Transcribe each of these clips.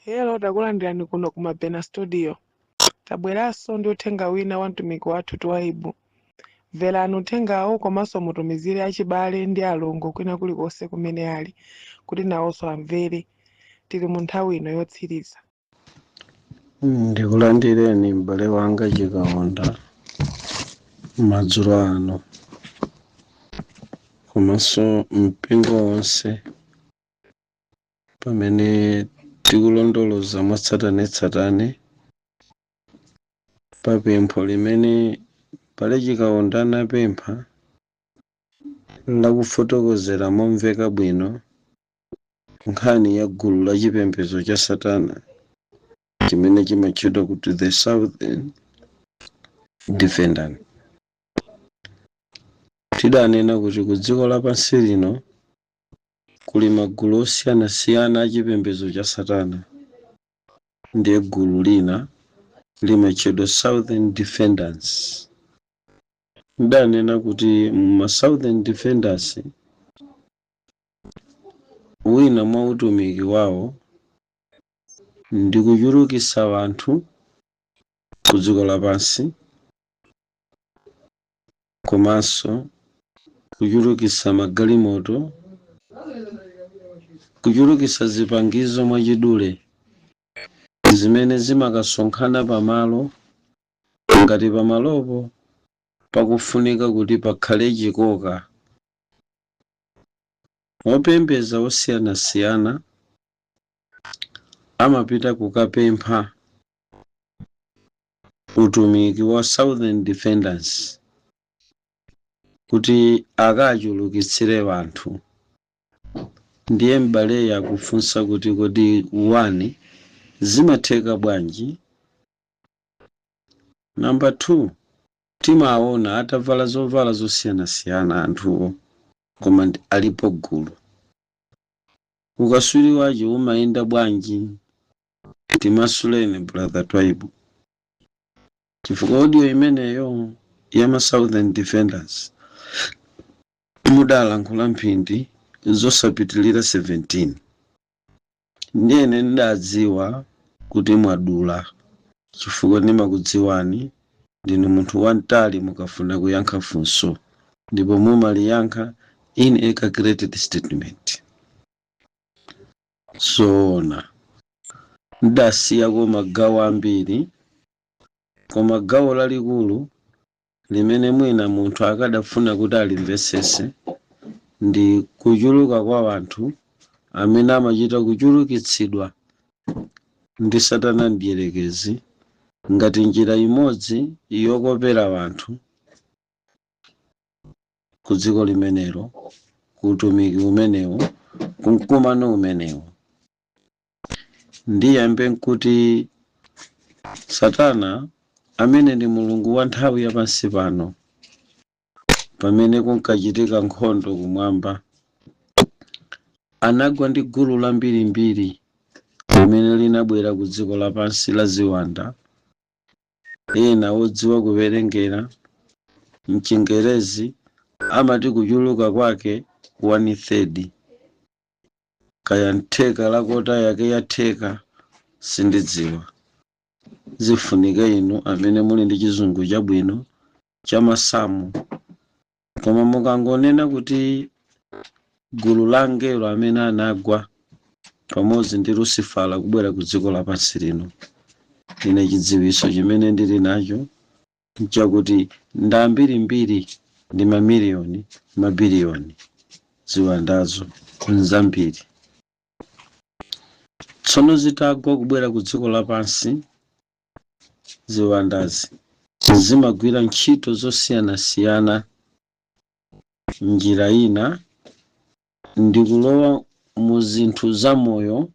Hello, takulandirani kuno ku Mabena Studio. Tabweranso ndi uthenga wina wa mtumiki wathu Twaibu. Mverani uthengawo komanso mutumizire achibale ndi alongo kwina kulikonse kumene ali, kuti nawonso amvere. Tili mu nthawi ino yotsiriza. Ndikulandireni m'bale wanga Chikaonda madzulo ano, komanso mpingo wonse pamene tikulondoloza mwatsatanetsatane pa pempho limene m'bale Chikaonda anapempha lakufotokozera momveka bwino nkhani ya gulu la chipembedzo cha Satana chimene chimatchedwa kuti the Southern Defenders. Tidanena kuti ku dziko lapansi lino kuli magulu osiyanasiyana a chipembedzo cha Satana, ndiye gulu lina limatchedwa Southern Defenders. Tidanena kuti ma Southern Defenders wina mwa utumiki wawo ndi kuchulukitsa wanthu ku dziko lapansi, komanso kuchulukitsa magalimoto, kuchulukitsa zipangizo mwachidule zimene zimakasonkhana pamalo ngati pamalopo pakufunika kuti pakhale chikoka. Opembedza osiyanasiyana amapita kukapempha utumiki wa Southern Defenders kuti akachulukitsire wanthu. Ndiye m'bale akufunsa kuti kodi wani zimatheka bwanji. Number 2, timaona atavala zovala zosiyanasiyana anthuwo, koma alipo gulu. Ukaswiri waje umayenda bwanji? Timasuleni brother Twaibu, chifukwa audio imeneyo ya ma Southern Defenders mudalankhula mphindi zosapitilira 17. Ndiyene ndidadziwa kuti mwadula, chifukwa ndimakudziwani ndinu munthu wamtali mukafuna kuyankha funso, ndipo mumaliyankha in a calculated statement. Zoona ndasiyako magawo ambiri, koma gawo lalikulu limene mwina munthu akadafuna kuti alimvetsetse ndi kuchuluka kwa wanthu amene amachita kuchulukitsidwa ndi Satana mdierekezi ngati njira imodzi yokopera wanthu ku dziko limenelo, ku utumiki umenewo, ku mkumano umenewo. Ndiyambe nkuti Satana amene ndi mulungu wa nthawi yapansi pano, pamene kunkachitika nkhondo kumwamba, anagwa ndi gulu lambirimbiri limene linabwera ku dziko lapansi la ziwanda. Ena odziwa kuwerengera mchingerezi amati kuchuluka kwake 1/3, kaya ntheka la kota yake yatheka sindidziwa. Zifunike inu amene muli ndi chizungu chabwino cha masamu, koma mukangonena kuti gulu la angelo amene anagwa pamodzi ndi Lucifera kubwera ku dziko lapansi lino, ine chidziwiso chimene ndili nacho nchakuti ndambirimbiri ndi mamiliyoni, mabiliyoni ziwandazo nzambiri. Tsono zitagwa kubwera ku dziko lapansi, ziwandazi zimagwira ntchito zosiyanasiyana. Njira ina ndi kulowa mu zinthu zamoyo,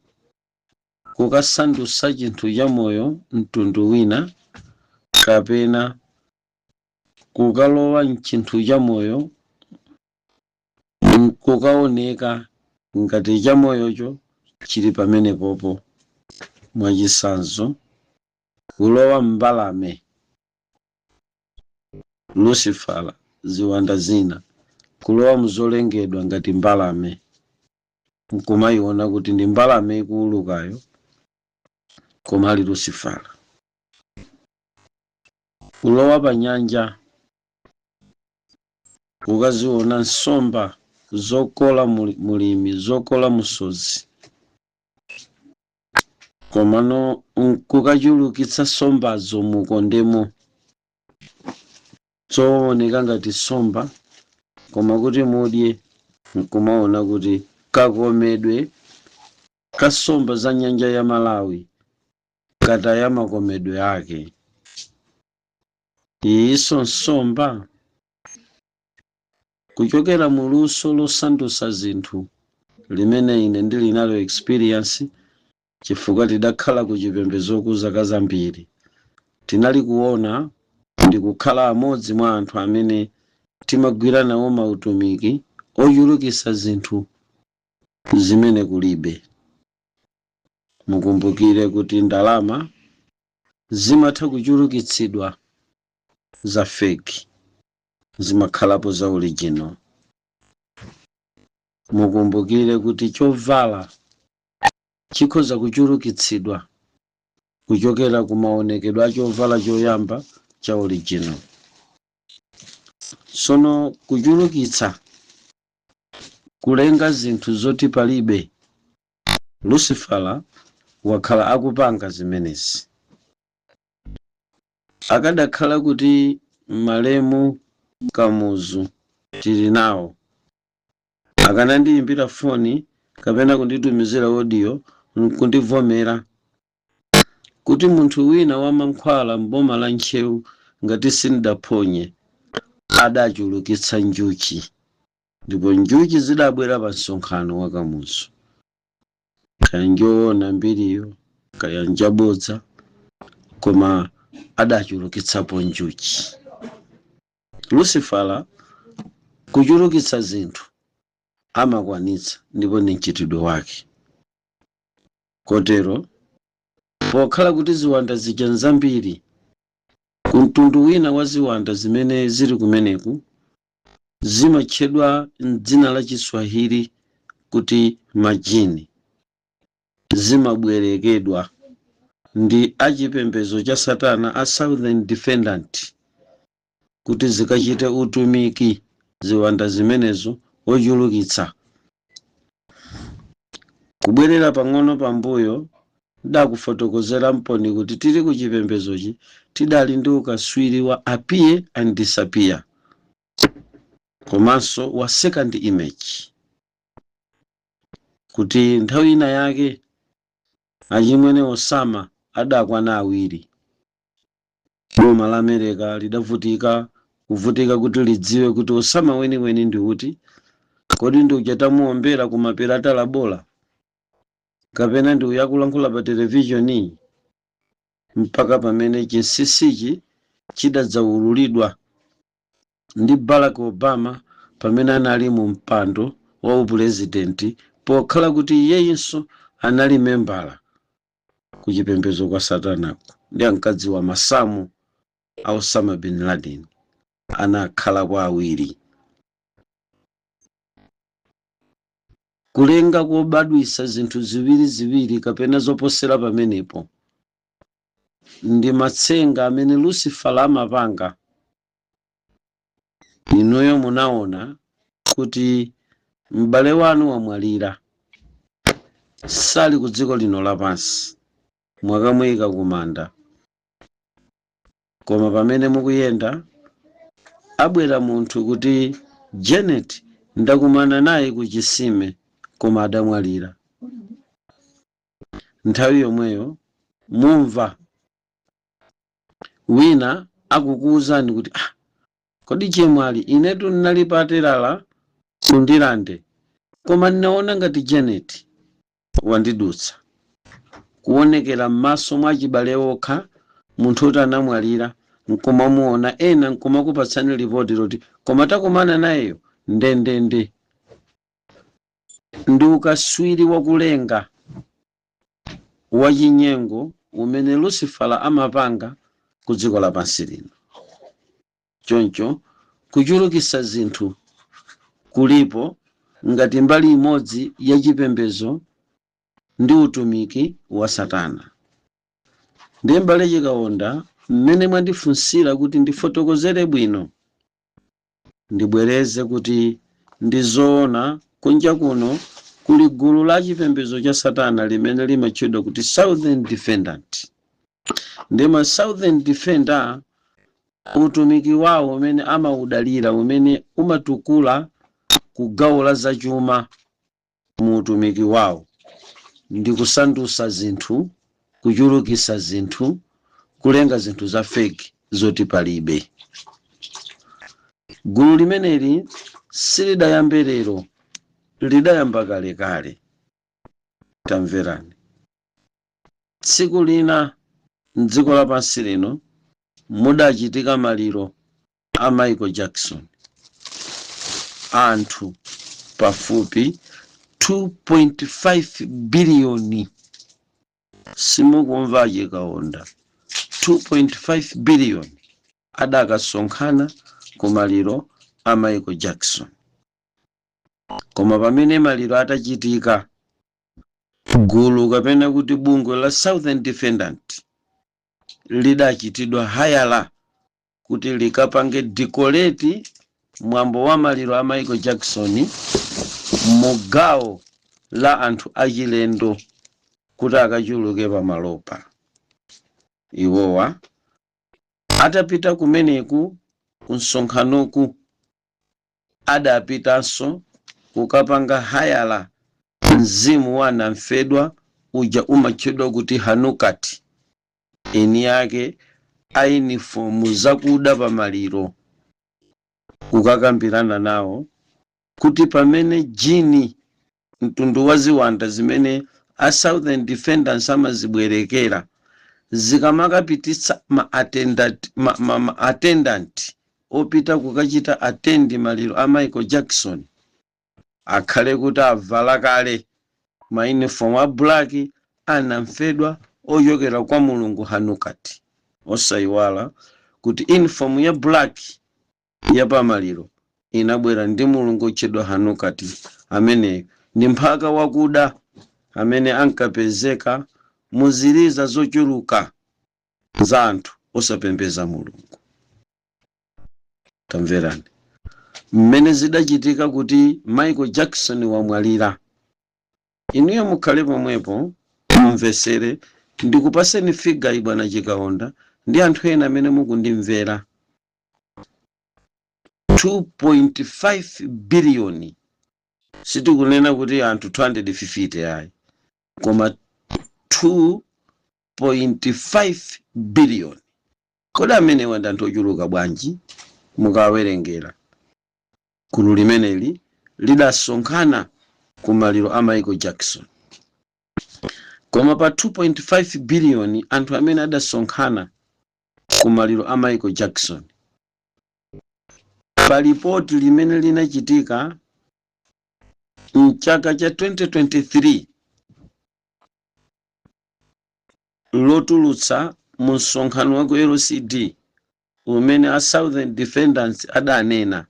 kukasandutsa chinthu cha moyo mtundu wina, kapena kukalowa mchinthu cha moyo kukaoneka ngati cha moyocho chili pamene popo. Mwachisanzo, kulowa mbalame, Lucifera, ziwanda zina kulowa mzolengedwa ngati mbalame, nkumayiona kuti ndi mbalame ikuulukayo koma ali Lucifala. Kulowa pa nyanja ukaziona nsomba zokola mulimi, zokola musozi, komano kukachulukitsa nsombazo mukondemo, zooneka ngati nsomba koma kuti mudye nkumaona kuti kakomedwe ka nsomba za nyanja ya Malawi kataya makomedwe ake. Iso nsomba kuchokera mu luso losandusa zinthu limene ine ndili nalo experience chifukwa tidakhala ku chipembedzo zaka zambiri. Tinali kuona ndi kukhala amodzi mwa anthu amene timagwira nawo mautumiki ochulukitsa zinthu zimene kulibe. Mukumbukire kuti ndalama zimatha kuchulukitsidwa za fake, zimakhalapo za original. Mukumbukire kuti chovala chikhoza kuchulukitsidwa kuchokera kumaonekedwe a chovala choyamba cha original. Sono kuchulukitsa, kulenga zinthu zoti palibe, Lucifala wakhala akupanga zimenezi. Akadakhala kuti Malemu Kamuzu tili nawo, akanandiyimbira foni kapena kunditumizira audio nkundivomera kuti munthu wina wa mankhwala mboma la Ntchewu ngati sindaphonye adachulukitsa njuchi, ndipo njuchi zidabwera pa msonkhano wa Kamuzu. Kaya njoona mbiriyo kaya njabodza, koma adachulukitsapo njuchi. Lucifala kuchulukitsa zinthu amakwanitsa, ndipo ni mchitidwe wake. Kotero pokhala kuti ziwanda zija nzambiri, kumtundu wina wa ziwanda zimene zili kumeneku zimatchedwa m'dzina la Chiswahili kuti majini, zimabwerekedwa ndi achipembedzo cha Satana a Southern Defendant kuti zikachite utumiki ziwanda zimenezo ochulukitsa. Kubwerera pang'ono pambuyo ndakufotokozera mponi kuti tili ku chipembedzochi tidali ndi ukaswiri wa appear and disappear, komanso wa second image, kuti nthawi ina yake achimwene Osama adakwana awiri. Boma la America lidavutika kuti lidziwe kuti Osama weniweni ndi kuti, kodi ndi uchatamuombera ku mapirata labola kapena ndi uyakulankhula pa televisioni, mpaka pamene chinsisichi chidadzaululidwa ndi Barack Obama pamene anali mu mpando wa upurezidenti, pokhala kuti iyeyenso anali membala ku chipembedzo kwa Satana ndi mkazi wa masamu a Osama bin Laden anakhala kwa awiri. Kulenga kobadwisa zinthu ziwiri kapena zoposera pamenepo ndi matsenga amene Lucifala amapanga. Inuyo munaona kuti m'bale wanu wamwalira, sali ku dziko lino lapansi, mwakamuyika kumanda, koma pamene mukuyenda abwera munthu kuti Janet ndakumana naye ku chisime, koma adamwalira. Nthawi yomweyo mumva wina akukuwuzani kuti kodi chemwali inetu nnali paterala kundilande, koma ninaona ngati Janet wandidutsa. Kuonekera m'maso mwa chibale okha munthu uti anamwalira, nkumamuona ena nkumakupatsani ripoti loti koma takumana nayeyo ndendende. Ndi ukaswiri wakulenga wachinyengo umene Lucifala amapanga ku dziko lapansi lino. Choncho kuchulukitsa zinthu kulipo ngati mbali imodzi ya chipembedzo ndi utumiki wa Satana. Ndiye mbale Chikaonda mmene mwandifunsira kuti ndifotokozere bwino ndibwereze kuti ndizoona kunja kuno kuli gulu la chipembedzo cha Satana limene limatchedwa kuti Southern Defendant. Ndema Southern Defender utumiki wawo umene amaudalira umene umatukula kugawo la zachuma mu utumiki wawo ndi kusandusa zinthu, kuchulukisa zinthu, kulenga zinthu za fake zoti palibe. Gulu limeneli silidayambe lero, lidayamba kalekale. Tamverani. Tsiku lina m'dziko lapansi lino mudachitika maliro a Michael Jackson. Anthu pafupi 2.5 biliyoni. Simukumva Chikaonda. 2.5 biliyoni adakasonkhana ku maliro a Michael Jackson. Koma pamene maliro atachitika, gulu kapena kuti bungwe la Southern Defendant lidachitidwa hayala kuti likapange decorate mwambo wa maliro a Michael Jackson mugawo la anthu achilendo kuti akachuluke pa malopa. Iwowa atapita kumeneku kunsonkhanoku adapitanso kukapanga hayala mzimu wa namfedwa uja umatchedwa kuti Hanukati. Eni yake ainifomu zakuda pa maliro kukakambirana nawo kuti pamene jini mtundu wa ziwanda zimene a Southern Defendants amazibwerekera zikamakapititsa attendant opita kukachita attend maliro a Michael Jackson akhale kuti avala kale ma uniform a black anamfedwa ochokera kwa mulungu Hanukati. Osayiwala kuti uniform ya black ya pamaliro inabwera ndi mulungu otchedwa Hanukati amene ndi mphaka wakuda amene ankapezeka muziliza zochuluka za anthu osapembeza mulungu. Tamverani. Mmene zidachitika kuti Michael Jackson wamwalira. Inuyo mukhale pomwepo mumvesere ndikupaseni figa Bwana Chikaonda ndi anthu ena amene mukundimvera. 2.5 biliyoni. Sitikunena kuti anthu 250 ayi. Koma 2.5 biliyoni. Kodi amene wanda anthu ochuluka bwanji mukawerengera. Gulu limeneli lidasonkhana ku maliro a Michael Jackson. Koma pa 2.5 biliyoni anthu amene adasonkhana ku maliro a Michael Jackson, pa ripoti limene linachitika mchaka cha 2023 lotulutsa mu msonkhano wa ku LCD umene a Southern Defendants adanena,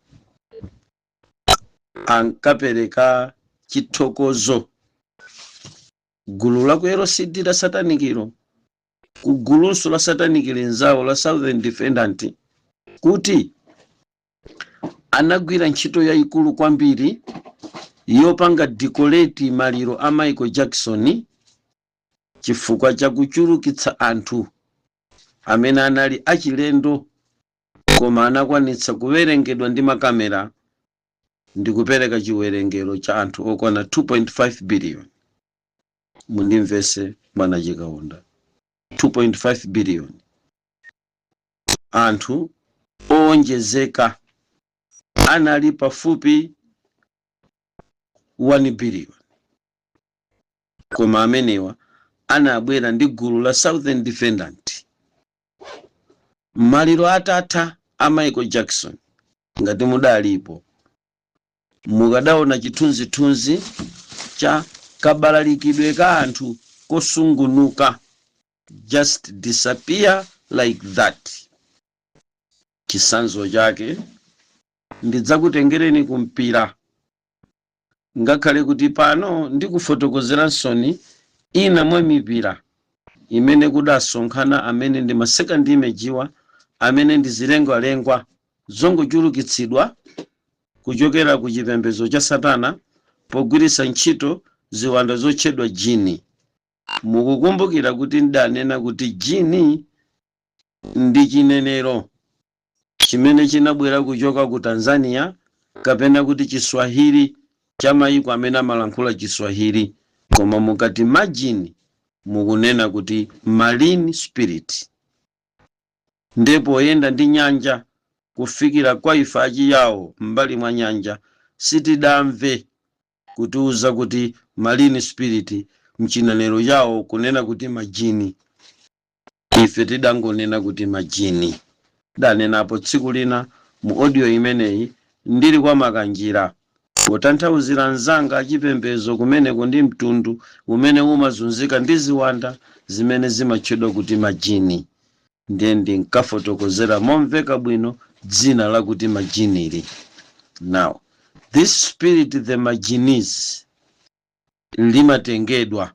ankapereka chithokozo gulu la ku LCD la satanikiro ku guluso la satanikiro nzawo la Southern Defendant kuti anagwira ntchito yayikulu kwambiri yopanga decorate maliro a Michael Jackson chifukwa cha kuchulukitsa anthu amene anali achilendo koma anakwanitsa kuwerengedwa ndi makamera ndi kupereka chiwerengero cha anthu okwana 2.5 billion. Mundimvese Bwana Chikaonda. 2.5 billion. Anthu onjezeka anali pafupi 1 billion. Koma amenewa anabwera ndi gulu la Southern Defendant. Maliro atatha a Michael Jackson ngati mudalipo mukadaona chithunzithunzi cha kabalalikidwe ka anthu kosungunuka, just disappear like that. Chisanzo chake ndidzakutengereni kumpira, ngakhale kuti pano ndikufotokozera nsoni ina mwa mipira imene kudasonkhana amene ndi ma second imagewa amene ndi zilengwalengwa zongochulukitsidwa kuchokera ku chipembedzo cha Satana pogwiritsa ntchito ziwanda zotchedwa jini. Mukukumbukira kuti ndanena kuti jini ndi chinenero chimene chinabwera kuchoka ku Tanzania kapena kuti Chiswahili cha mayiko amene amalankhula Chiswahili, koma mukati majini mukunena kuti marine spirit. Ndipo yenda ndi nyanja kufikira kwa ife achiyawo mbali mwa nyanja sitidamve kutiuza kuti marine spirit mchinenero yawo kunena kuti majini. Ife tidangonena kuti majini. Danenapo tsiku lina mu audio imeneyi ndili kwa makanjira kutanthauzira nzanga achipembedzo kumeneko ndi mtundu umene umazunzika ndi ziwanda zimene zimatchedwa kuti majini. Ndiye ndinkafotokozera momveka bwino dzina lakuti majinili. Now, this spirit, the majinis, limatengedwa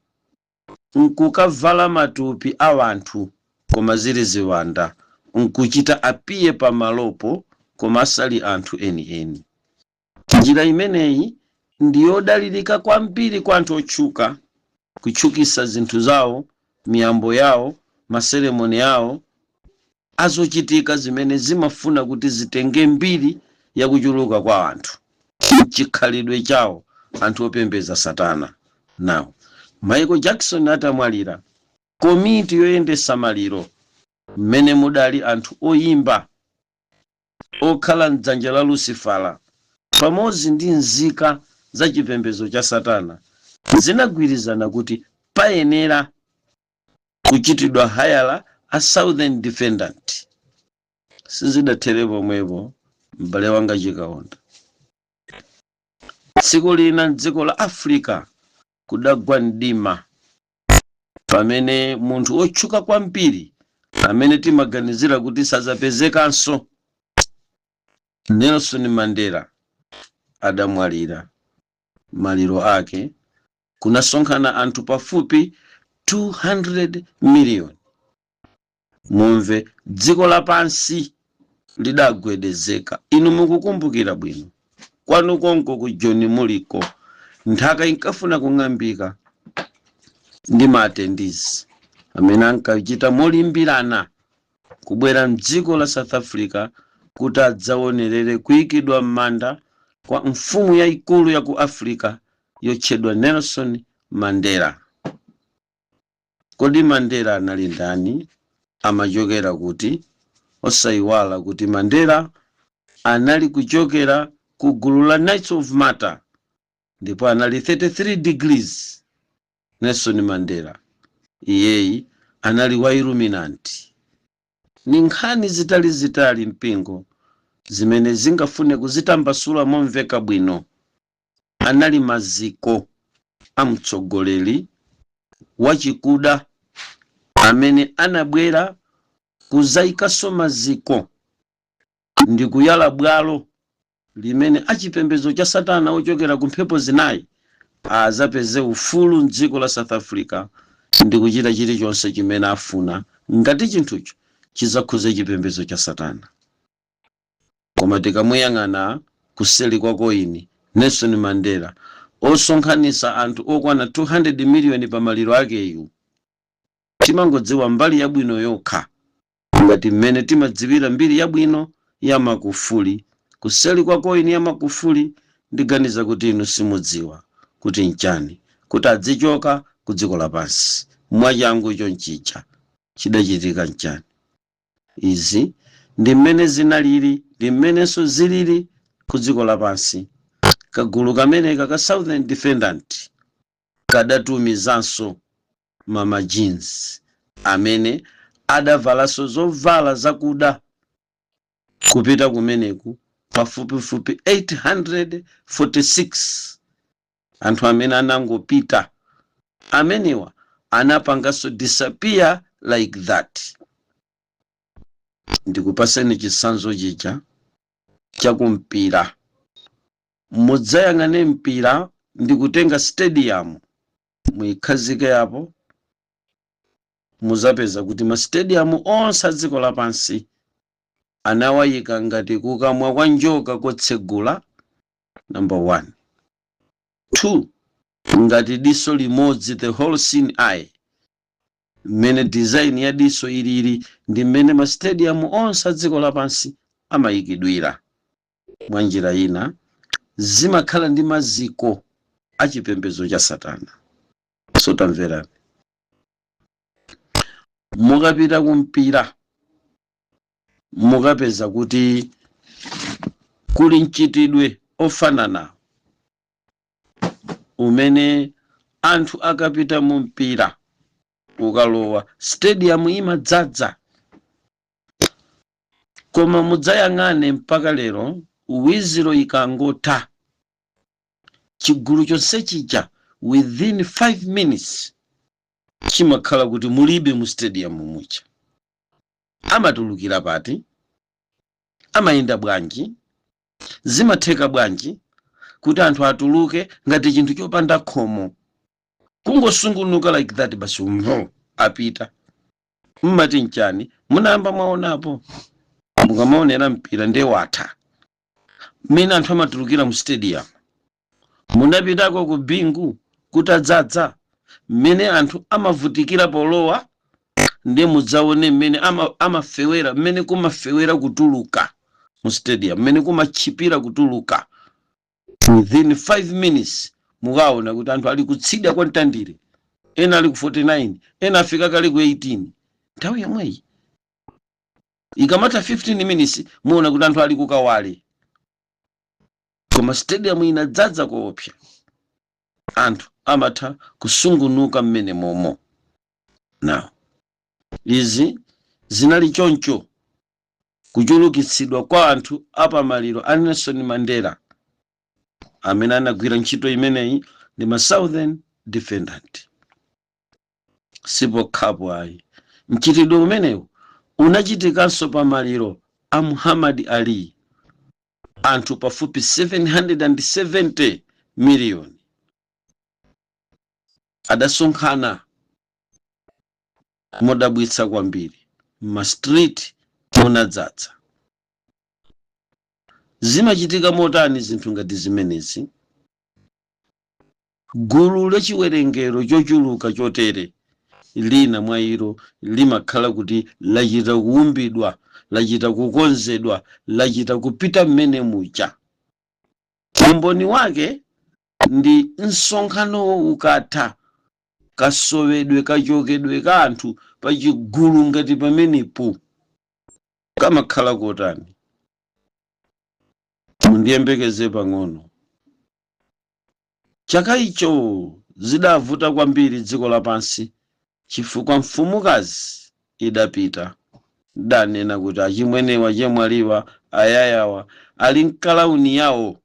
nkukavala matupi a wanthu koma zili ziwanda, nkuchita apiye pamalopo koma asali anthu eni. Njira imeneyi ndiyodalirika kwambiri kwa anthu otchuka kutchukisa zinthu zawo, miyambo yawo, maseremoni yawo azochitika zimene zimafuna kuti zitenge mbiri ya kuchuluka kwa anthu chikhalidwe chawo, anthu opembeza Satana. Now, Michael Jackson atamwalira, komiti yoyendesa maliro mmene mudali anthu oyimba okhala mdzanja la Lucifala pamodzi ndi nzika za chipembedzo cha Satana zinagwirizana kuti payenera kuchitidwa hayala a Southern Defendant. Sizidathere pomwepo m'bale wanga Chikaonda. Tsiku lina m'dziko la Africa kudagwa mdima pamene munthu otchuka kwambiri amene timaganizira kuti sazapezekanso, Nelson Mandela, adamwalira. Maliro ake kunasonkhana anthu pafupi 200 million. Mumve dziko lapansi lidagwedezeka. Inu mukukumbukira bwino kwanu konko ku John Muliko nthaka inkafuna kung'ambika ndi maatendizi amene ankachita molimbirana kubwera mdziko la South Africa kuti adzaonerere kuyikidwa m'manda kwa mfumu yayikulu ya ku Africa yotchedwa Nelson Mandela. Kodi Mandela anali ndani? Amachokera kuti? Osayiwala kuti Mandela anali kuchokera ku gulu la Knights of Malta, ndipo anali 33 degrees. Nelson Mandela iyeyi anali wa Illuminati. Ni nkhani zitali mpingo zimene zingafune kuzitambasula momveka bwino. Anali maziko amtsogoleri wachikuda amene anabwera kuzayikaso maziko ndi kuyala bwalo limene achipembedzo cha Satana ochokera ku mphepo zinayi azapeze ufulu mdziko la South Africa ndi kuchita chilichonse chimene afuna ngati chinthucho chizakhuze chipembedzo cha Satana. Koma tikamuyang'ana kuseli kwa koini Nelson Mandela osonkhanisa anthu okwana 200 million pa maliro akeyu, timangodziwa mbali yabwino yokha ngati mmene timadziwira mbiri yabwino ya Magufuli. Kuseli kwa koini ya Magufuli ndiganiza kuti inu simudziwa kuti nchani kuti adzichoka ku dziko lapansi mwachangu chonchicha chidachitika nchani. Izi ndi mmene zinalili, ndi mmenenso zilili ku dziko lapansi. Kagulu kameneka ka Southern Defendant kadatumizanso mama jeans amene adavalaso zovala zakuda kupita kumeneku pafupifupi 846 anthu amene anangopita. Amenewa anapangaso disappear like that. Ndikupaseni chisanzo chicha chakumpira. Mudzayang'ane mpira ndikutenga stadium muikhazike yapo muzapeza kuti ma stadium onse a dziko lapansi anawayika ngati kukamwa kwa njoka kotsegula, number 1. 2, ngati diso limodzi, the whole seeing eye. Mmene design ya diso ilili ndi mmene ma stadium onse a dziko lapansi amayikidwira. Mwa njira ina zimakhala ndi maziko a chipembedzo cha Satana. So tamverani, mukapita kumpira mukapeza kuti kuli mchitidwe ofanana umene anthu akapita mu mpira ukalowa stadium imadzaza, koma mudzayang'ane mpaka lero wiziro ikangotha chigulu chonse chija within 5 minutes chimakhala kuti mulibe mu stadium mucha. Amatulukira pati, amayenda bwanji, zimatheka bwanji kuti anthu atuluke ngati chinthu chopanda khomo, kungosungunuka like that basi apita. Mmati nchani? Munayamba mwaonapo mukamaonera mpira ndiye watha mmene anthu amatulukira mu stadium. Munapitako ku bingu kutadzadza mmene anthu amavutikira polowa, ndiye mudzaone mmene amafewera, mmene kumafewera kutuluka mu stadium, mmene kumachipira kutuluka. Within 5 minutes mukaona kuti anthu ali kutsidya kwa mtandire, ena ali ku 49, ena afika kale ku 18. Nthawi yomweyi ikamata 15 minutes muona kuti anthu ali kukawale, koma stadium inadzadza koopsa. Anthu amatha kusungunuka mmene momo. Now izi zinali choncho kuchulukitsidwa kwa anthu apamaliro a Nelson Mandela amene anagwira ntchito imeneyi ndi ma Southern Defendant. Sipokhapo ayi, mchitidwe umenewu unachitikanso pamaliro a Muhammad Ali. Anthu pafupi 770 million adasonkhana modabwitsa kwambiri, ma street munadzadza. Zimachitika motani zinthu ngati zimenezi? Gulu lachiwerengero chochuluka chotere lina mwa ilo limakhala kuti lachita kuumbidwa, lachita kukonzedwa, lachita kupita mmene mucha. Umboni wake ndi msonkhano ukatha, kasowedwe kachokedwe ka anthu pa chigulu ngati pamenepo kamakhala kotani. Mundiyembekeze pang'ono. Chaka icho zidavuta kwambiri dziko lapansi chifukwa mfumukazi idapita, danena kuti achimwenewa chemwaliwa ayayawa ali mkalauni yawo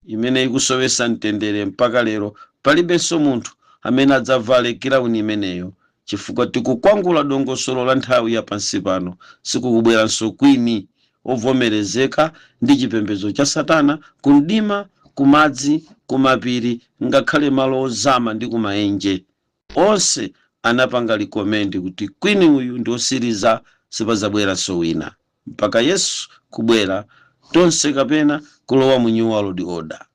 imene ikusowesa mtendere. Mpaka lero palibenso munthu amene adzavale kirauni imeneyo, chifukwa tikukwangula dongosolo la nthawi ya pansi pano. Sikukubweranso kwini ovomerezeka ndi chipembedzo cha Satana kumdima, kumadzi, kumapiri, ngakhale malo ozama ndi kumaenje. Onse anapanga likomendi kuti kwini uyu ndi osiriza, sipazabweranso wina mpaka Yesu kubwera tonse kapena kulowa mu New World Order.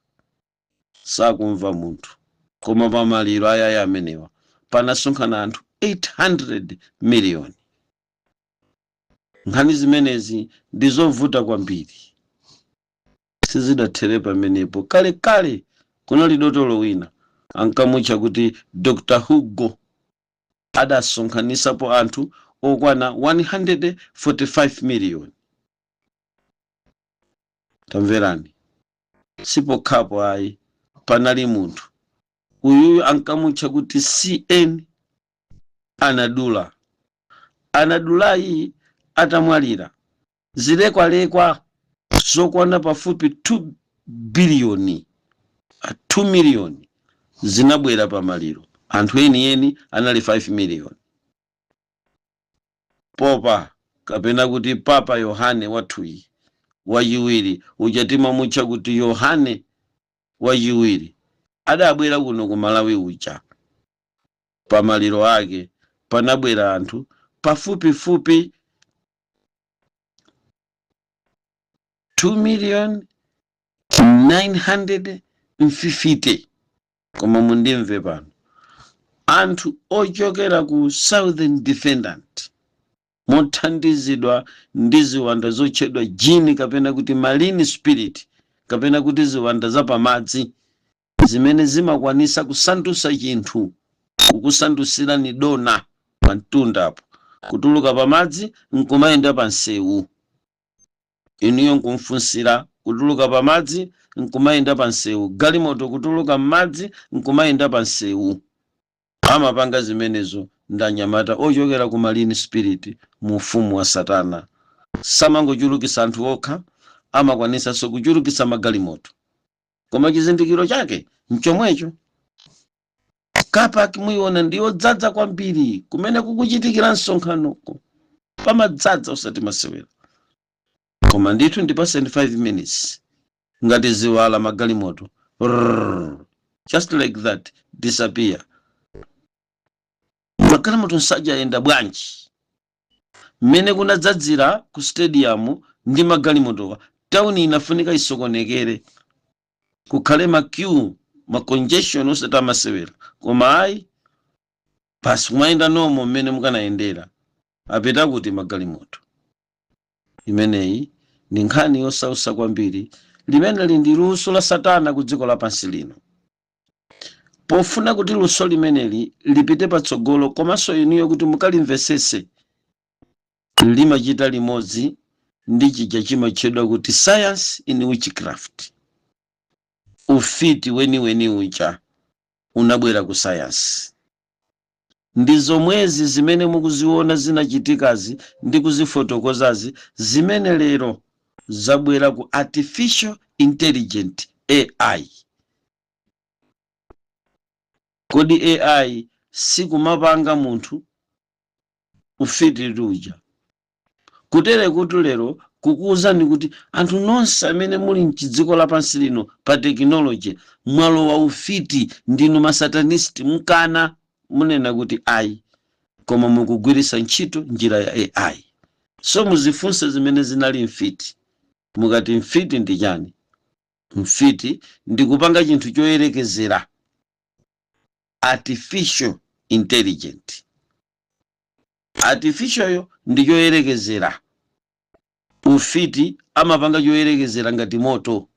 Sakumva munthu, koma pamaliro ayaya amenewa panasonkhana anthu 800 million. Nkhani zimenezi ndizovuta kwambiri, sizidathere pamenepo. Kale kale kunali dotolo wina ankamutcha kuti Dr. Hugo, adasonkhanitsapo anthu okwana 145 million. Tamverani, sipokhapo ayi, panali munthu uyuyu ankamutcha kuti CN Anadula. Anadulayi atamwalira zilekwalekwa zokwana pafupi 2 billion, 2 million zinabwera pamaliro. Anthu eni anali 5 million. Popa kapena kuti Papa Yohane wathuyi wachiwiri uchatima mutcha kuti Yohane wachiwiri adabwera kuno ku Malawi ucha pamaliro ake panabwera anthu pafupifupi 2,950,000. Koma mundimve pano, anthu ochokera ku Southern Defendant mothandizidwa ndi ziwanda zotchedwa jini kapena kuti marine spirit kapena kuti ziwanda zapamadzi zimene zimakwanisa kusandutsa chinthu, kukusandusira ni dona pa mtundapo, kutuluka pamadzi nkumayenda pa nsewu. Inuyo nkumfunsira kutuluka pamadzi nkumayenda pa nsewu, galimoto kutuluka m'madzi nkumayenda pa nsewu. Amapanga zimenezo ndanyamata ochokera ku marine spirit mu ufumu wa Satana. Samangochulukisa anthu okha, amakwanisanso kuchulukisa magalimoto. Koma chizindikiro chake mchomwecho. Kapa muiona ndiyo dzadza kwambiri kumene kukuchitikira msonkhanoko pamadzadza usati masewera. Koma ndithu ndi pa 5 minutes ngati ziwala magalimoto just like that disappear. Magalimoto nsajayenda bwanji mmene kunadzadzira ku stadium ndi magalimotowa. Tauni inafunika isokonekere, kukhale ma queue, ma congestion usati amasewera. Koma ayi basi kumayenda nomo mmene mukanayendera. Apita kuti magalimoto. Imeneyi ndi nkhani yosausa kwambiri limene lindi luso la Satana ku dziko lapansi lino. Pofuna kuti luso limeneli lipite patsogolo komanso inuyo kuti mukalimvesese, limachita limodzi ndi chija chimatchedwa kuti science in witchcraft. Ufiti weni ucha unabwera ku science. Ndi zomwezi zimene mukuziona zinachitikazi ndi kuzifotokozazi zimene lero zabwera ku artificial intelligent AI. Kodi AI sikumapanga munthu ufiti luja. Kutere kuti lero kukuwuzani kuti anthu nonse amene muli mchidziko lapansi lino pa technology mwalo wa ufiti ndinu masatanisti mukana munena kuti ayi, koma mukugwirisa ntchito njira ya AI. So muzifunse zimene zinali mfiti. Mukati mfiti ndi chani? Mfiti ndi kupanga chinthu choyerekezera, artificial intelligent. Artificial yo ndi choyerekezera. Ufiti amapanga choyerekezera ngati moto.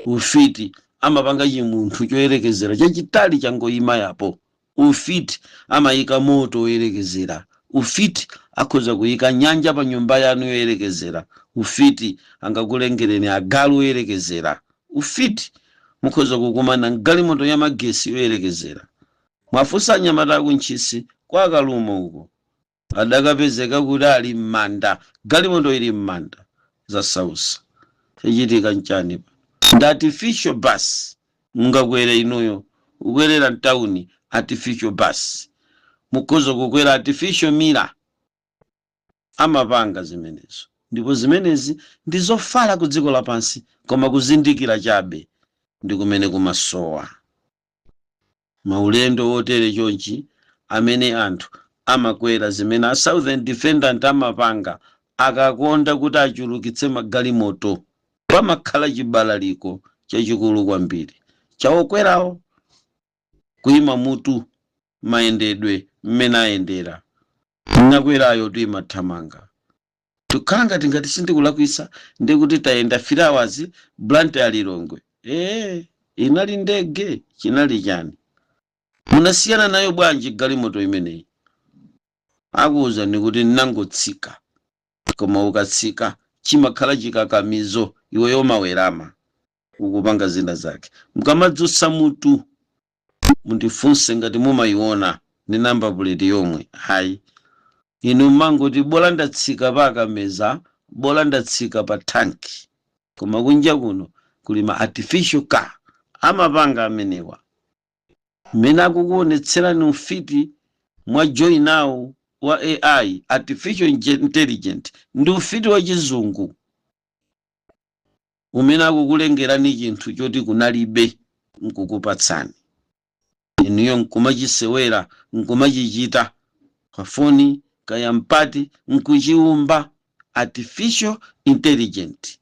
Ufiti amapanga chimunthu choyerekezera chachitali changoyima yapo. Ufiti amayika moto woyerekezera. Ufiti akhoza kuyika nyanja pa nyumba yanu yoyerekezera. Ufiti angakulengereni agalu yoyerekezera. Ufiti mukhoza kukumana galimoto ya magesi yoyerekezera. Mwafusa anyamata kunchisi kwa Kaluma uko adakapezeka kuti ali m'manda, galimoto ili m'manda za sausa. Chachitika nchani pa? Ndi artificial bus mungakwere inuyo, ukwerera mtauni artificial bus. Mukhoza kukwera artificial mira. Amapanga zimenezo. Ndipo zimenezi ndi zofala ku dziko lapansi, koma kuzindikira chabe ndi kumene kumasowa. Maulendo wotere chonchi amene anthu amakwera zimene a Southern Defendant amapanga akakonda kuti achulukitse magalimoto, pamakhala chibalaliko chachikulu kwambiri chawokwerawo kuyima mutu mayendedwe mmene ayendera. Nakwerayo tuimathamanga tukhala ngati sindikulakwisa ndi kuti tayenda 3 hours Blantyre ya Lilongwe. Inali ndege, chinali chani? Munasiyana nayo bwanji galimoto imeneyi? Akuwuza ni kuti nangotsika, koma ukatsika chimakhala chikakamizo iwe yomawerama ukupanga zina zake. Mukamadzusa mutu mundifunse ngati mumayiona ni number plate yomwe. Hayi, inu mangoti bola ndatsika pakameza, bola ndatsika pa tanki. Koma kunja kuno kuli ma artificial car amapanga amenewa. Mena kukuonetserani ufiti mwa join now wa AI, artificial intelligent, ndi ufiti wa chizungu umene akukulengerani chinthu choti kunalibe nkukupatsani. Inuyo nkumachisewera, nkumachichita kafoni kaya mpati nkuchiumba artificial intelligent.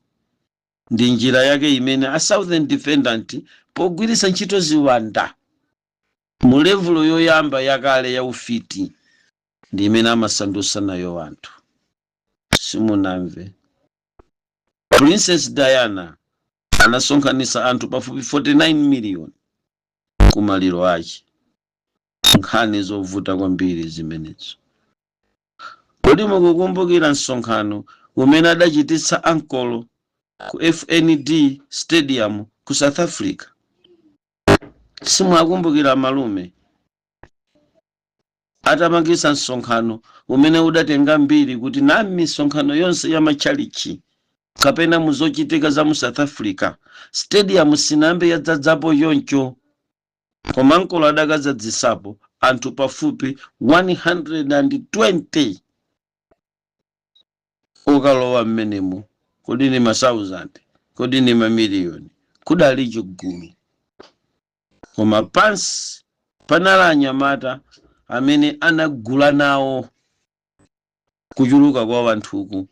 Ndi njira yake imene a Southern Defendant pogwiritsa ntchito ziwanda mu level yoyamba yakale ya ufiti ndi imene amasandusa nayo anthu. Simunamve Princess Diana anasonkhanisa anthu pafupi 49 million kumaliro ake. Nkhani zovuta kwambiri zimenezo. Kodi mukukumbukira msonkhano umene adachititsa ankolo ku FND Stadium ku South Africa? Simwakumbukira malume? Atamangisa msonkhano umene udatenga mbiri kuti na misonkhano yonse ya machalichi kapena muzochitika za mu South Africa stadium sinambe yadzadzapo yoncho. Koma ankolo adakazadzisapo anthu pafupi 120 okalowa mmenemo. Kodi ni masauzandi, kodi ni mamiliyoni, kudali chigulu. Koma pansi panala anyamata amene anagula nawo kuchuluka kwa wanthuku.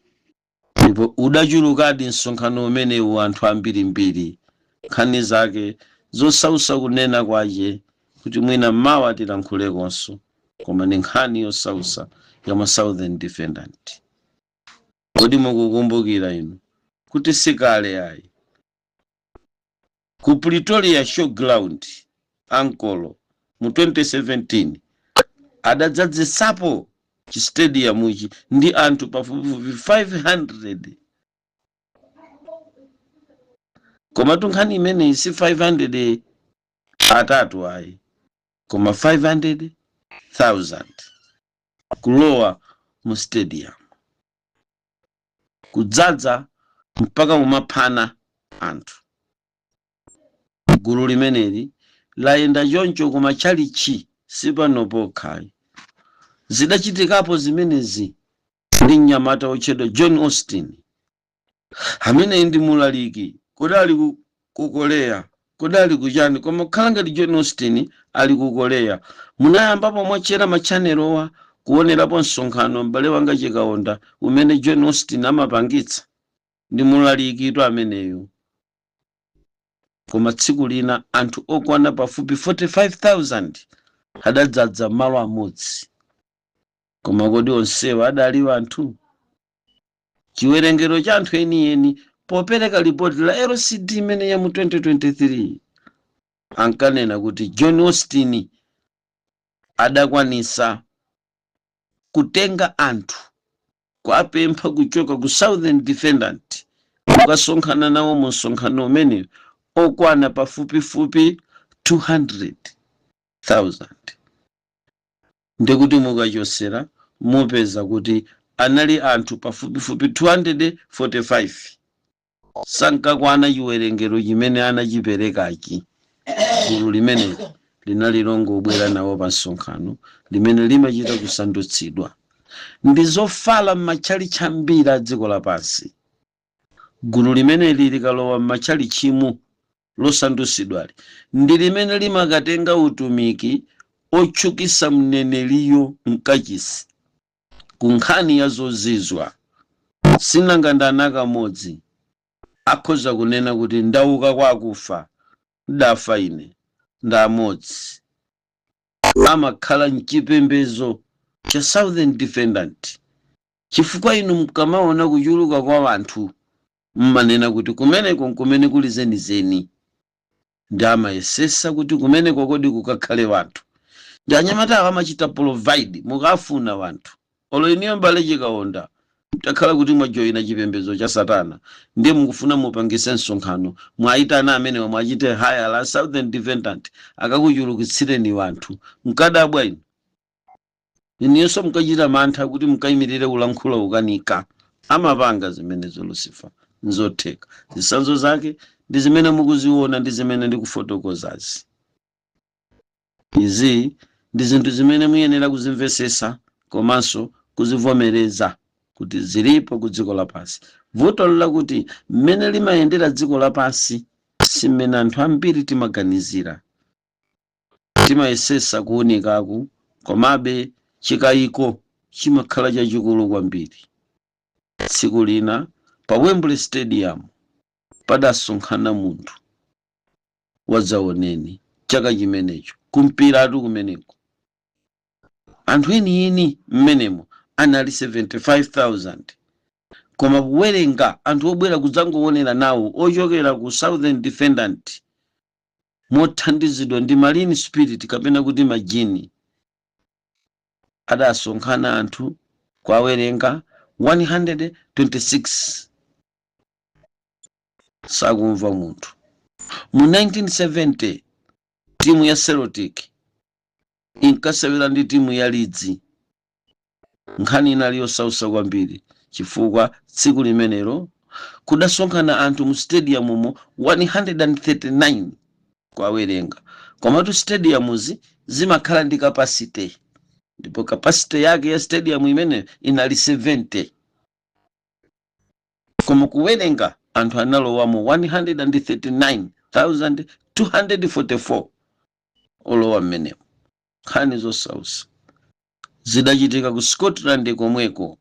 Ndipo udachulukadi msonkhano umenewu anthu ambirimbiri. Nkhani zake zosausa kunena kwaje kuti mwina mawa tilankhulekonso, koma ni nkhani yosausa ya ma Southern Defendant. Kodi mukukumbukira inu kuti sikale ayi ku Pretoria Showground ankolo mu 2017 adadzadzisapo chi stadium ichi ndi anthu pafupi 500. Koma tunkhani imene si 500 atatu ayi, koma 500,000 kulowa mu stadium, kudzadza mpaka mumaphana anthu. Gulu limeneli layenda choncho kuma chalichi sipano pokha. Zidachitikapo zimenezi ndi mnyamata otchedwa John Austin amene ndi mulaliki. Kodi ali ku Korea, kodi ali kuchani, koma khala ngati John Austin ali ku Korea. Munayambapo mwachera machanelowa kuonerapo msonkhano m'bale wanga Chikaonda umene John Austin amapangitsa. Ndi mulaliki ameneyo. Koma tsiku lina anthu okwana pafupi 45,000 adadzadza malo amodzi. Koma kodi onsewa adali anthu? Chiwerengero cha anthu enieni popereka ripoti la LCD imene ya mu 2023 ankanena kuti John Austin adakwanisa kutenga anthu kwapempha kuchoka ku Southern Defendant kukasonkhana nawo mu msonkhano umene okwana pafupifupi 200,000. Ndikuti mukachosera mupeza kuti anali anthu pafupifupi 245 sankakwana chiwerengero chimene anachiperekachi. Gulu limene linali longobwera nawo pa msonkhano limene limachita kusandutsidwa ndi zofala m'machalichi ambiri a dziko lapansi. Gulu limene likalowa m'machalichimu losandutsidwali ndi limene limakatenga utumiki otchukisa mneneliyo mkachisi ku nkhani ya zozizwa. Sinangandana kamodzi akhoza kunena kuti ndauka kwa akufa, ndafa ine, ndamodzi. Amakhala mchipembezo cha Southern Defendant. Chifukwa inu mkamaona kuchuluka kwa anthu mmanena kuti kumene kuli zenizeni. Ndi amayesesa kuti kumene kodi kukakhale wanthu. Ndi anyamata amachita provide mukafuna wanthu. Olo iniyo m'bale Chikaonda mtakhala kuti mwajoyina chipembezo cha Satana ndiye mukufuna mupangise msonkhano mwaitana amene mwachite haya la Southern Defendant akakuchulukitsireni wanthu mkadabwa inu. Iniyonso mukachita mantha kuti mukayimirire kulankhula ukanika. Amapanga zimenezo Lucifer nzotheka. Zisanzo zake ndi zimene mukuziona ndi zimene ndikufotokozazi. Izi ndi zinthu zimene muyenera kuzimvesesa komanso kuzivomereza kuti zilipo ku dziko lapansi. Vuto lakuti mmene limayendera dziko lapansi simene anthu ambiri timaganizira. Timayesesa kuonekaku komabe chikayiko chimakhala chachikulu kwambiri. Tsiku lina pa Wembley Stadium padasonkhana munthu wadzaoneni chaka chimenecho kumpiratu kumeneko. Anthu eni mmenemo anali 75,000, koma kuwerenga anthu obwera kudzangoonera nawo ochokera ku Southern Defendant mothandizidwa ndi Marine Spirit kapena kuti majini, adasonkhana anthu kwawerenga 126. Sakumva munthu. Mu 1970 timu ya Celtic inkasewera ndi timu ya Leeds. Nkhani inali yosausa kwambiri chifukwa tsiku limenelo kudasonkhana anthu mu stadium umo 139 kwawerenga, komatu stadiums zimakhala ndi capacity, ndipo capacity yake ya stadium imene inali 70, koma kuwerenga anthu analowamo 139,244 olowa mmenemo. Nkhani zosausa zidachitika ku Scotland komweko,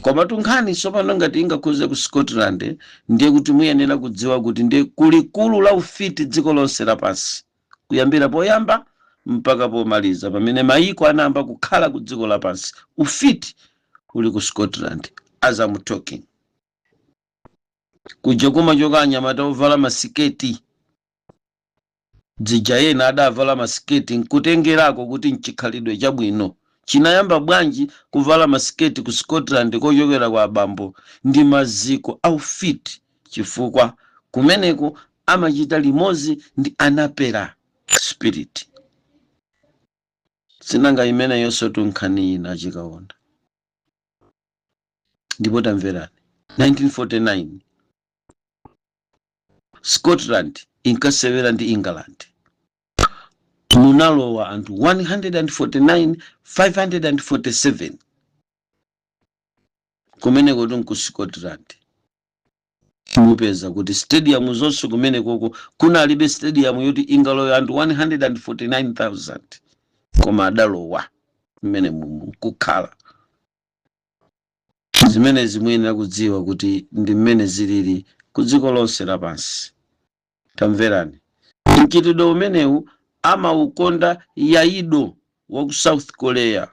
komatu nkhani tsopano ngati ingakhoze ku Scotland ndiye kuti muyenera kudziwa kuti ndiye kulikulu la ufiti dziko lonse lapansi, kuyambira poyamba mpaka pomaliza. Pamene mayiko anayamba kukhala ku dziko lapansi, ufiti uli ku Scotland. As I'm talking, kuja kumachoka anyamata ovala masiketi, dzija ena adavala masiketi nkutengerako kuti nchikhalidwe chabwino. Chinayamba bwanji kuvala masiketi ku Scotland kochokera kwa abambo ndi maziko aufiti, chifukwa kumeneko amachita limodzi ndi Anapera Spirit. Sinanga imene yonso tunkhani ina achikaona. Ndipo tamverani, 1949 Scotland inkasewera ndi England. Munalowa anthu 149,547 kumeneko tunku Scotland. Mupeza kuti stadium zonse kumeneko kunalibe stadium yoti ingalowa anthu 149,000, koma adalowa mmene kukhala. Zimene zimuyenera kudziwa kuti ndi mmene zilili ku dziko lonse lapansi. Tamverani, mchitidwe umenewu amaukonda Yaido wa ku South Korea.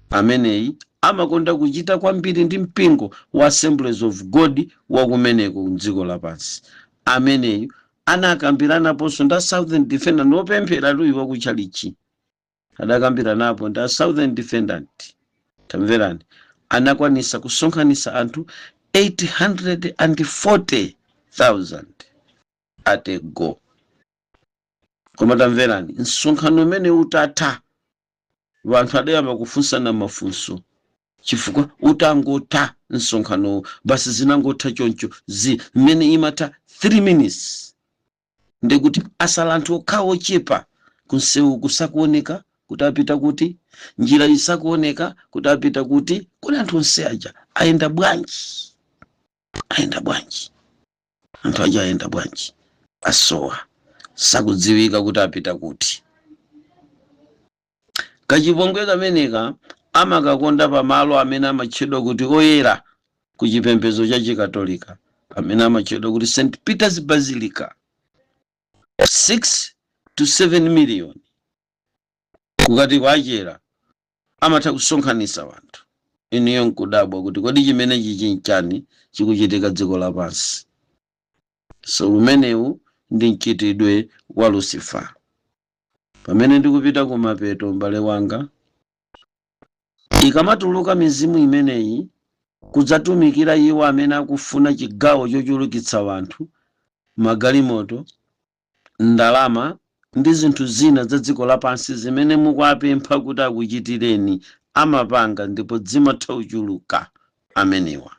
Ameneyi amakonda kuchita kwambiri ndi mpingo wa Assemblies of God wa kumeneko mdziko lapansi. Ameneyi anakambiranaponso nda Southern Defendant nopemphera luyiwa ku chalichi. Adakambiranapo nda Southern Defendant. Tamverani, anakwanisa kusonkhanisa anthu 840,000 at a go. Koma tamverani, msonkhano umene utatha, wanthu adayamba kufunsana mafunso, chifukwa utangotha msonkhano basi zinangotha choncho mmene imatha 3 minutes. Ndekuti asala anthu okhawo chepa, kunsewu kusakuoneka kuti apita kuti, njira isakuoneka kuti apita kuti, kuli anthu onse aja ayenda bwanji. Anthu aja ayenda bwanji, asowa, sakudziwika kuti apita kuti. Kachipongwe kameneka amakakonda pamalo amene amatchedwa kuti oyera ku chipembedzo cha Chikatolika, amene amatchedwa kuti St. Peter's Basilica. 6 to 7 million kukati kwachera amatha kusonkhanisa wanthu. Iniyo nkudabwa kuti kodi chimenechi chinchani chikuchitika dziko lapansi. So umenewu ndi mchitidwe wa Lucifer. Pamene ndikupita kumapeto mbale wanga, ikamatuluka mizimu imeneyi kudzatumikira iwo amene akufuna chigawo chochulukitsa wanthu, magalimoto, ndalama ndi zinthu zina za dziko lapansi zimene mukuapempha kuti akuchitireni, amapanga ndipo zimatha kuchuluka. Amenewa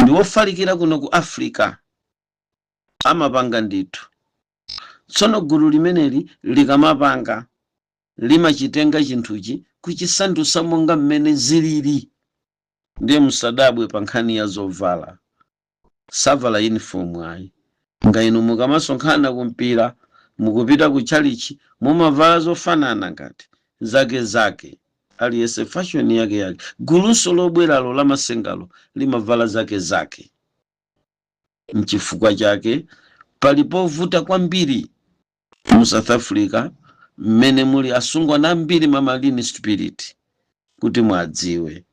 ndi wofalikira kuno ku Africa, amapanga ndithu. Tsono gulu limeneli likamapanga limachitenga chinthuchi kuchisandusa monga mmene zilili. Ndiye musadabwe pa nkhani ya zovala, savala uniform ayi. Nga inu mukamasonkhana kumpira mukupita ku chalichi mumavala zofanana ngati zake aliyese fashion yake guluso lobweralo la masengalo limavala zake. Mchifukwa chake palipovuta kwambiri mu South Africa mmene muli asungwana ambiri mamalini spirit kuti mwadziwe,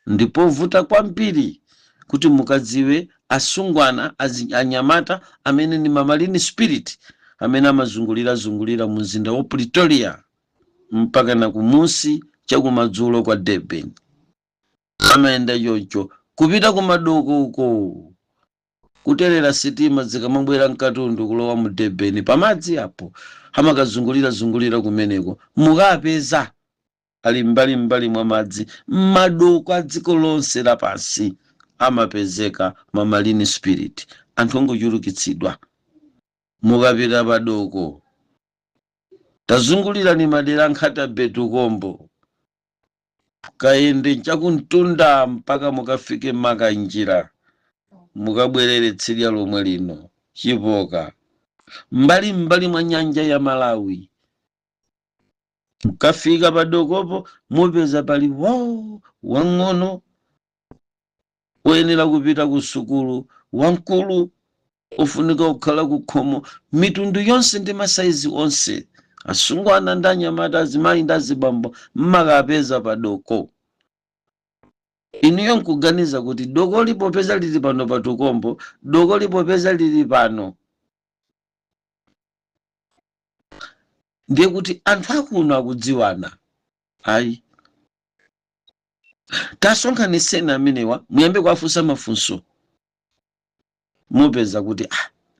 ndipovuta kwambiri kuti mukadziwe asungwana anyamata amene ni mamalini spirit amene amazungulira mu mzinda wa Pretoria mpaka na kumusi chakumadzulo kwa Durban. Amaenda choncho kupita kumadoko uko kuterera sitima zikamabwera mkatundu kulowa mu Durban pamadzi apo amakazungulira kumeneko mukapeza ali mbali mwa madzi madoko a dziko lonse lapansi amapezeka mamalini spirit anthu ongochulukitsidwa. Mukapita padoko tazungulira ni madera nkhata Betukombo kaende chakuntunda mpaka mukafike Makanjira mukabwerere tsidya lomwe lino Chipoka mbali mwa nyanja ya Malawi. Mukafika padokopo mupeza pali wang'ono woyenera kupita ku sukulu, wankulu ufunika kukhala kukhomo, mitundu yonse ndi masaizi onse, asungwana ndi anyamata, azimayi ndi azibambo mmakapeza padoko. Inuyo nkuganiza kuti doko lipopeza lili pano Patukombo, doko lipopeza lili pano ndiye kuti anthu akuno akudziwana. Ayi tasonkhaniseni amenewa muyambe kuwafunsa mafunso mupeza kuti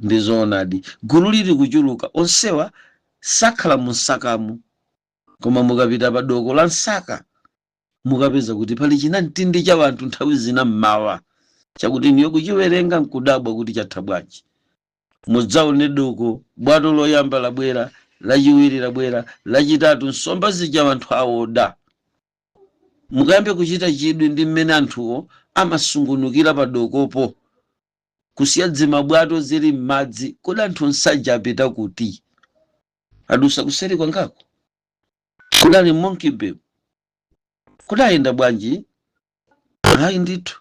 ndizoonadi gulu lili kuchuluka. Onsewa sakhala munsakamu, koma mukapita padoko la Nsaka mukapeza kuti pali chinamtindi cha wanthu nthawi zina mmawa chakuti niyo kuchiwerenga nkudabwa kuti chatha bwanji. Mudzaone doko bwato loyamba labwera, lachiwiri labwera, lachitatu nsomba zija wanthu awoda. Mukayambe kuchita chidwi ndi mmene anthuwo amasungunukira padokopo kusiya dzimabwato zili m'madzi. Kodi anthu nsanja apita kuti adusa kuseri kwangako? Kodi ali Monkey Bay? Kodi ayenda bwanji? Hayi ndithu.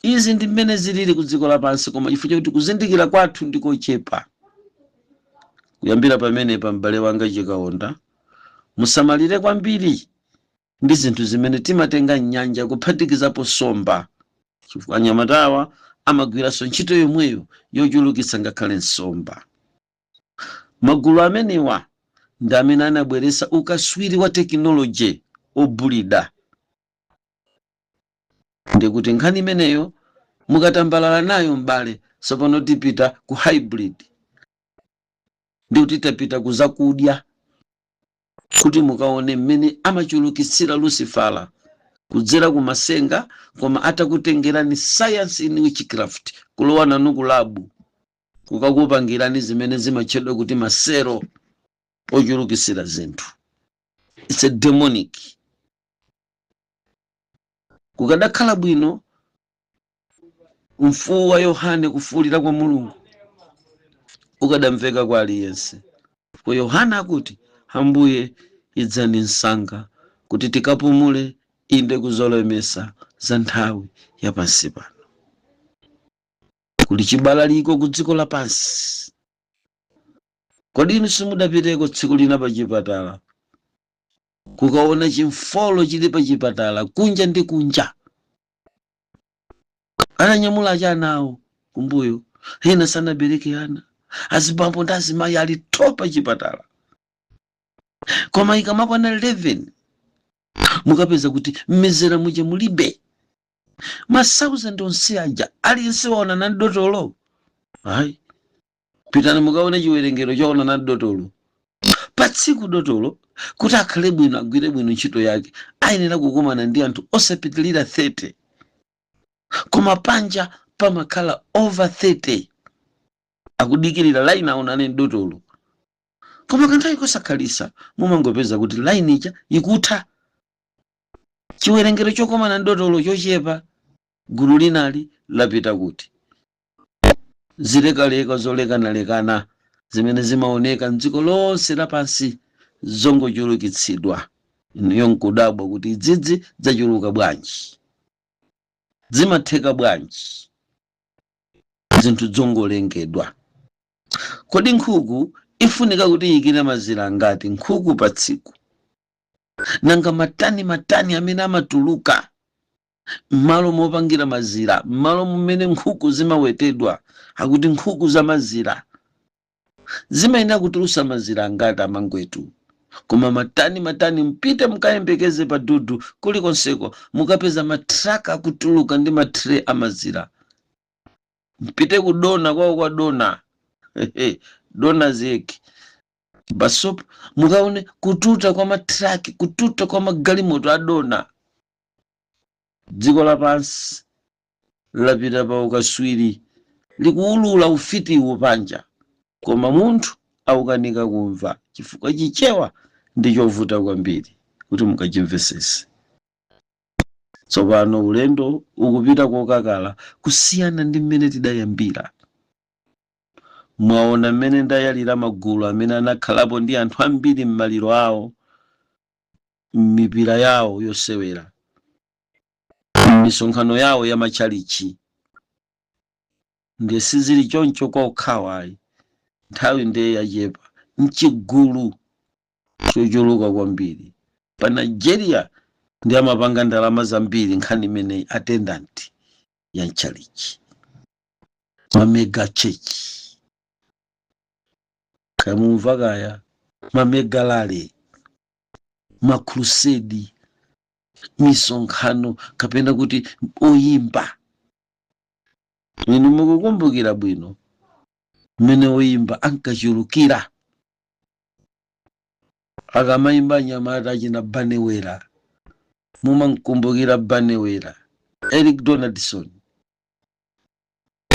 Izi ndi mmene zilili ku dziko lapansi, koma chifukwa kuti kuzindikira kwathu ndikochepa. Kuyambira pamene pa m'bale wanga Chikaonda musamalire kwambiri ndi zinthu zimene timatenga nyanja kuphatikizapo nsomba, chifukwa anyamatawa amagwiranso ntchito yomweyo yochulukitsa ngakhale nsomba. Magulu amenewa ndi amene anabweretsa ukaswiri wa tekinoloji obulida. Ndikuti nkhani imeneyo mukatambalala nayo m'bale, tsopano tipita ku hybrid, ndikuti tapita kuzakudya kuti mukaone mmene amachulukitsira Lucifala kudzera kumasenga, koma atakutengerani science in witchcraft kulowa nanu ku labu kukakupangirani zimene zimatchedwa kuti masero ochulukitsira zinthu. It's a demonic. Kukadakhala bwino mfuwu wa Yohane kufuwulira kwa Mulungu ukadamveka kwa aliyense. Kwa Yohana akuti Ambuye idzani msanga kuti tikapumule inde kuzolemesa za nthawi ya pansi pano. Kuli chibalaliko ku dziko lapansi. Kodi inu simudapiteko tsiku lina pa chipatala kukaona chimfolo chili pa chipatala kunja ndi kunja, ananyamula achanawo kumbuyo, ena sanabereke ana, azibambo ndi azimayi ali topa chipatala. Koma ikamakwana 11 mukapeza kuti mmezera muje mulibe. Masauza onse aja aliyense waona na dotolo. Hayi pitani mukaone chiwerengero chaona na dotolo. Pa tsiku dotolo kuti akhale bwino agwire bwino ntchito yake ayenera kukumana ndi anthu osapitilira 30, koma panja pamakhala over 30 akudikirira line aonane dotolo. Koma kanthawi kosakhalisa mumangopeza kuti line ija ikutha, chiwerengero chokomana ndotolo chochepa, gulu linali lapita kuti. zilekaleka zolekanalekana zimene zimaoneka mdziko lonse lapansi zongochulukitsidwa. Inuyo nkudabwa kuti idzidzi zachuluka bwanji, zimatheka bwanji zinthu zongolengedwa. Kodi nkhuku ifunika kuti iyikire mazira ngati nkhuku pa tsiku, nanga matani amene amatuluka m'malo mopangira mazira, m'malo mmene nkhuku zimawetedwa, akuti nkhuku za mazira zimayenera kutulusa mazira angati amangwetu. Koma matani mpite mukayembekeze pa dudu kulikonseko mukapeza matraka akutuluka ndi matre amazira. Mpite kudona kwawo kwa dona dona zeki basopo mukaone kututa kwa matraki, kututa kwa magalimoto adona. Dziko lapansi lapita pa ukaswiri likuulula ufitiwo panja, koma munthu aukanika kumva chifukwa chichewa ndi chovuta kwambiri kuti mukachimvesese. Tsopano ulendo ukupita kokakala kusiyana ndi mmene tidayambira. Mwaona mmene ndayalira magulu amene anakhalapo ndi anthu ambiri m'maliro awo, m'mipira yawo yosewera, m'misonkhano yawo ya machalichi. Ndiye sizili choncho kwa ukhawayi, nthawi ndiye yachepa, mchigulu chochuluka kwambiri. Pa Nigeria ndi amapanga ndalama zambiri nkhani imeneyi, attendant ya mchalichi, mamega church, kamumva kaya, mamegalale, makrusedi, misonkhano kapena kuti oyimba. Inu mukukumbukira bwino mmene oyimba ankachulukira, akamayimba anyamata achina Banewera. Mumankumbukira Banewera, Eric Donaldson,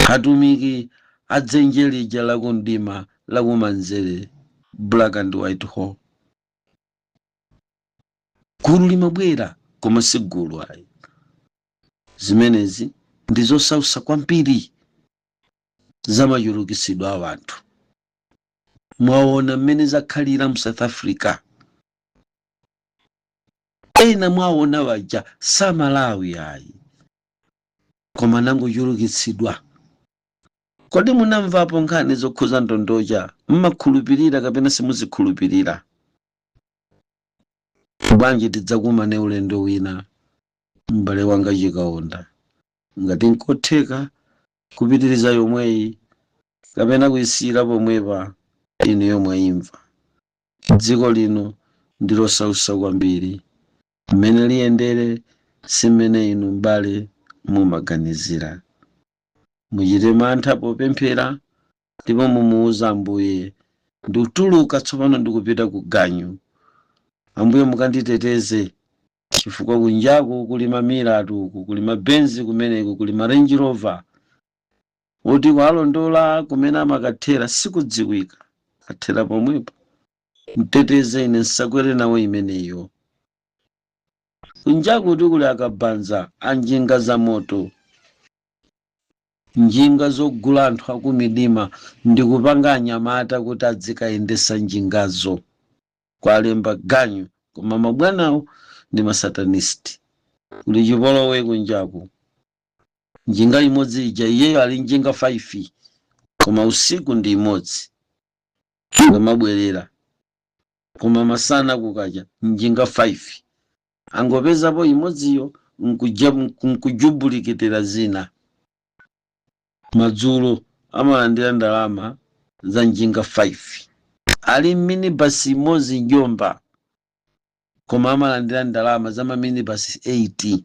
atumiki adzenje lija lakundima lakumanzere, Black and White Hall. Gulu limabwera koma si gulu ayi. Zimenezi ndizosausa kwambiri zamachulukisidwa a wanthu. Mwaona mmene zakhalira mu South Africa. Ena mwaona waja samalawi ayi, koma nangochulukitsidwa. Kodi munamvapo nkhani zokhuza ndondocha? Mmakhulupirira kapena simuzikhulupirira? Bwanji tidzakumane ulendo wina m'bale wanga Chikaonda, ngati nkotheka kupitiriza yomweyi kapena kuyisira pomwepa inu yomwe imva. Dziko lino ndilosausa kwambiri, mmene liyendere si mmene inu m'bale mumaganizira. Muchite mantha popemphera ndipo mumuwuza Ambuye, ndikutuluka tsopano ndikupita ku ganyu. Ambuye mukanditeteze chifukwa kunjaku kuli mamiratu, kuli mabenzi kumeneku, kuli ma Range Rover. Oti kwalondola kumene amakathera sikudziwika, athera pomwepo. Mteteze ine nsakwere nawo imeneyo. Kunjaku kuti kuli akabanza anjinga za moto, njinga zogula anthu akumidima, ndikupanga anyamata kuti adzikayendesa njingazo. Kwalemba ganyu, koma mabwanawo ndi masatanisti. Kuli chipolowe kunjaku, njinga imodzi ija iyeyo ali njinga 5, koma usiku ndi imodzi ngamabwerera, koma masana kukacha njinga 5. Angopezapo imodziyo nkujubulikitira zina. Madzulo amalandira ndalama za njinga 5. Ali minibus imodzi Njomba, koma amalandira ndalama za minibus 80.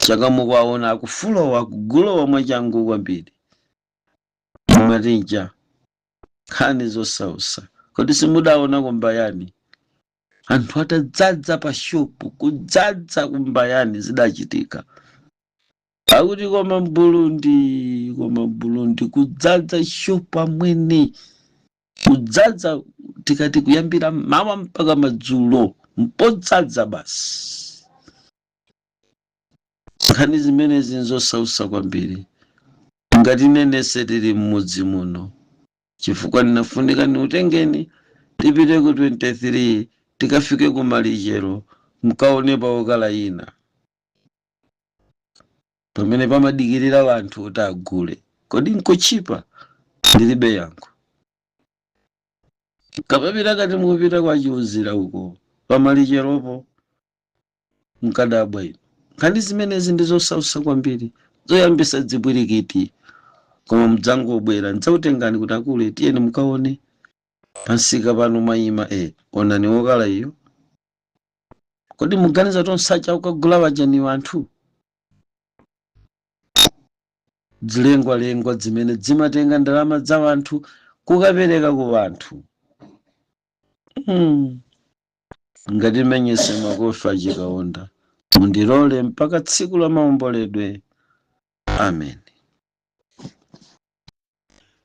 Chaka mukwaona akufulowa kugulowa mwachangu kwambiri. Matinja nkhani zosausa. Kodi simudaona kumbayani anthu atadzadza pa shopu, kudzadza kumbayani zidachitika. Akuti koma Burundi kudzadza shopu amwene, kudzadza tikati kuyambira mawa mpaka madzulo, mpodzadza basi. Nkhani zimene zinzosausa kwambiri. ngati nenese tili m'mudzi muno, chifukwa ndinafunika niutengeni tipite ku 23 tikafike ku Malichero mkaone paokala ina pamene pamadikirira wanthu kuti agule. Kodi nkochipa? Ndilibe yankho. Kapapita kati mukupita kwa chiuzira uko pa Malicheropo mkadabwa ino. Nkhani zimenezi ndizosausa kwambiri, zoyambisa dzibwirikiti. Koma mudzangobwera ndidzautengani kuti akule tiyeni mukaone pansika pano mayima onani wokala iyo. Kodi muganiza tonsacha ukagula wajani wanthu? Zilengwa zimene zimatenga ndalama za wanthu kukapereka ku wanthu. Ngati menyese makofi achikaonda mundilole mpaka tsiku la maomboledwe. Amen.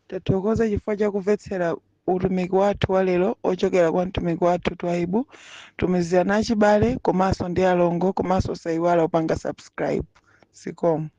Tathokoza chifukwa cha kumvetsera utumiki wathu wa lero ochokera kwa mtumiki wathu Twaibu. Tumizirana achibale komanso ndi alongo komanso sayiwala upanga subscribe. Sikomo.